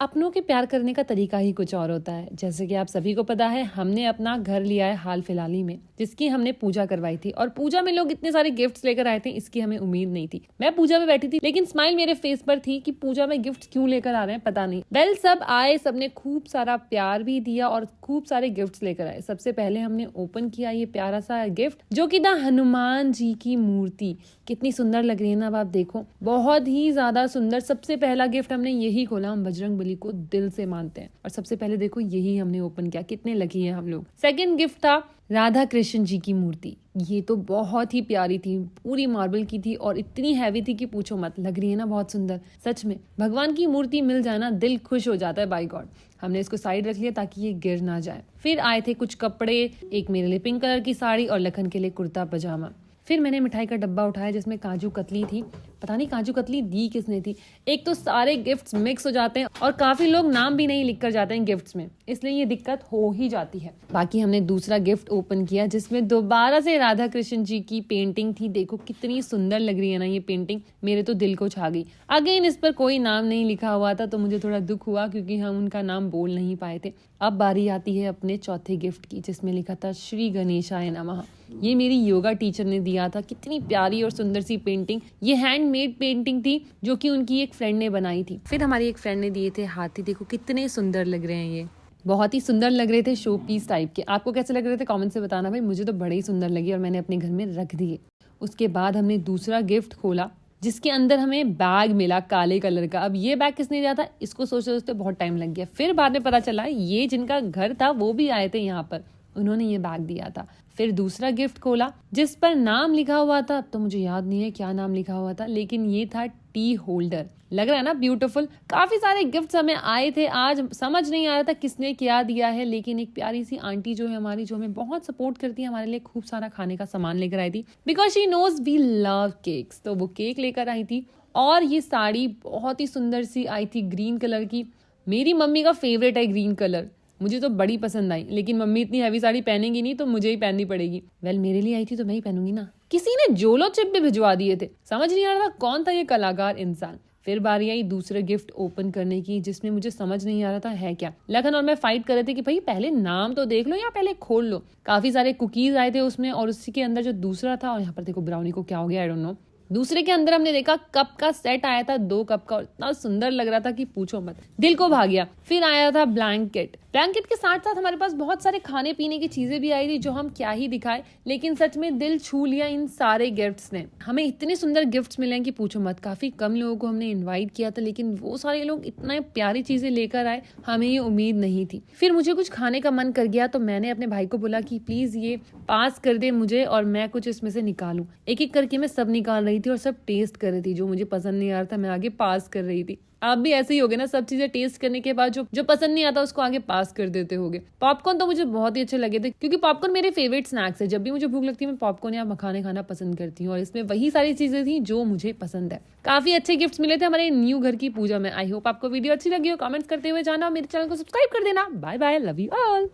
अपनों के प्यार करने का तरीका ही कुछ और होता है। जैसे कि आप सभी को पता है, हमने अपना घर लिया है हाल फिलहाल ही में, जिसकी हमने पूजा करवाई थी। और पूजा में लोग इतने सारे गिफ्ट्स लेकर आए थे, इसकी हमें उम्मीद नहीं थी। मैं पूजा में बैठी थी, लेकिन स्माइल मेरे फेस पर थी कि पूजा में गिफ्ट क्यों लेकर आ रहे हैं पता नहीं। वेल, सब आए, सबने खूब सारा प्यार भी दिया और खूब सारे गिफ्ट्स लेकर आए। सबसे पहले हमने ओपन किया ये प्यारा सा गिफ्ट, जो कि था हनुमान जी की मूर्ति। कितनी सुंदर लग रही है ना, अब आप देखो, बहुत ही ज्यादा सुंदर। सबसे पहला गिफ्ट हमने यही खोला। हम बजरंगबली को दिल से मानते हैं और सबसे पहले देखो यही हमने ओपन किया। कितने लकी हैं हम लोग। सेकंड गिफ्ट था राधा कृष्ण जी की मूर्ति। ये तो बहुत ही प्यारी थी, पूरी मार्बल की थी और इतनी हैवी थी कि पूछो मत। लग रही है ना बहुत सुंदर। सच में भगवान की मूर्ति मिल जाए ना, दिल खुश हो जाता है। By God. हमने इसको साइड रख लिया ताकि ये गिर ना जाए। फिर आए थे कुछ कपड़े, एक मेरे लिए पिंक कलर की साड़ी और लखन के लिए कुर्ता पजामा। फिर मैंने मिठाई का डब्बा उठाया जिसमें काजू कतली थी। पता नहीं काजू कतली दी किसने थी। एक तो सारे गिफ्ट्स मिक्स हो जाते हैं और काफी लोग नाम भी नहीं लिख कर जाते हैं गिफ्ट्स में, इसलिए ये दिक्कत हो ही जाती है। बाकी हमने दूसरा गिफ्ट ओपन किया जिसमें दोबारा से राधा कृष्ण जी की पेंटिंग थी। देखो कितनी सुंदर लग रही है ना ये पेंटिंग, मेरे तो दिल को छा गई। अगेन इस पर कोई नाम नहीं लिखा हुआ था तो मुझे थोड़ा दुख हुआ क्योंकि हम उनका नाम बोल नहीं पाए थे। अब बारी आती है अपने चौथे गिफ्ट की, जिसमें लिखा था श्री गणेशाय नमः। ये मेरी योगा टीचर ने दिया था। कितनी प्यारी और सुंदर सी पेंटिंग। ये हैंडमेड पेंटिंग थी जो कि उनकी एक फ्रेंड ने बनाई थी। फिर हमारी एक फ्रेंड ने दिए थे हाथी। देखो कितने सुंदर लग रहे हैं, ये बहुत ही सुंदर लग रहे थे, शो पीस टाइप के। आपको कैसे लग रहे थे कमेंट से बताना भाई। मुझे तो बड़े ही सुंदर लगी और मैंने अपने घर में रख दिए। उसके बाद हमने दूसरा गिफ्ट खोला जिसके अंदर हमें बैग मिला काले कलर का। अब ये बैग किसने दिया था, इसको सोचते सोचते बहुत टाइम लग गया। फिर बाद में पता चला ये जिनका घर था वो भी आए थे यहाँ पर, उन्होंने ये बैग दिया था। फिर दूसरा गिफ्ट खोला जिस पर नाम लिखा हुआ था। अब तो मुझे याद नहीं है क्या नाम लिखा हुआ था, लेकिन ये था टी होल्डर। लग रहा है ना ब्यूटीफुल। काफी सारे गिफ्ट्स हमें आए थे। आज समझ नहीं आ रहा था किसने क्या दिया है, लेकिन एक प्यारी सी आंटी जो है हमारी, जो हमें बहुत सपोर्ट करती है, हमारे लिए खूब सारा खाने का सामान लेकर आई थी because she knows we love cakes. तो वो केक लेकर आई थी और ये साड़ी बहुत ही सुंदर सी आई थी, ग्रीन कलर की। मेरी मम्मी का फेवरेट है ग्रीन कलर, मुझे तो बड़ी पसंद आई, लेकिन मम्मी इतनी हैवी साड़ी पहनेंगी नहीं तो मुझे ही पहननी पड़ेगी। वेल, मेरे लिए आई थी तो मैं ही पहनूंगी ना। किसी ने जोलो चिप भी भिजवा दिए थे, समझ नहीं आ रहा था कौन था ये कलाकार इंसान। फिर बारी आई दूसरे गिफ्ट ओपन करने की, जिसमें मुझे समझ नहीं आ रहा था है क्या। लखन और मैं फाइट कर रहे थे कि भाई पहले नाम तो देख लो या पहले खोल लो। काफी सारे कुकीज आए थे उसमें और उसी के अंदर जो दूसरा था, और यहाँ पर देखो ब्राउनी को क्या हो गया आई डोंट नो। दूसरे के अंदर हमने देखा कप का सेट आया था, 2 कप का, और इतना सुंदर लग रहा था कि पूछो मत, दिल को भा गया। फिर आया था ब्लैंकेट। ब्लैंकेट के साथ साथ हमारे पास बहुत सारे खाने पीने की चीजें भी आई थी जो हम क्या ही दिखाए, लेकिन सच में दिल छू लिया इन सारे गिफ्ट्स ने। हमें इतने सुंदर गिफ्ट्स मिले कि पूछो मत। काफी कम लोगों को हमने इन्वाइट किया था, लेकिन वो सारे लोग इतना प्यारी चीजें लेकर आए, हमें ये उम्मीद नहीं थी। फिर मुझे कुछ खाने का मन कर गया तो मैंने अपने भाई को बोला कि प्लीज ये पास कर दे मुझे और मैं कुछ इसमें से निकालूं। एक एक करके मैं सब निकाल रही थी और सब टेस्ट कर रही थी। जो मुझे पसंद नहीं आ रहा था मैं आगे पास कर रही थी। आप भी ऐसे ही होगे ना, सब चीजें टेस्ट करने के बाद जो पसंद नहीं आता उसको आगे पास कर देते होगे। पॉपकॉर्न तो मुझे बहुत ही अच्छे लगे थे क्योंकि पॉपकॉर्न मेरे फेवरेट स्नैक्स है। जब भी मुझे भूख लगती है मैं पॉपकॉर्न या मखाने खाना पसंद करती हूँ और इसमें वही सारी चीजें थी जो मुझे पसंद है। काफी अच्छे गिफ्ट्स मिले थे हमारे न्यू घर की पूजा में। आई होप आपको वीडियो अच्छी लगी हो। कमेंट्स करते हुए जाना, मेरे चैनल को सब्सक्राइब कर देना। Bye bye, love you all.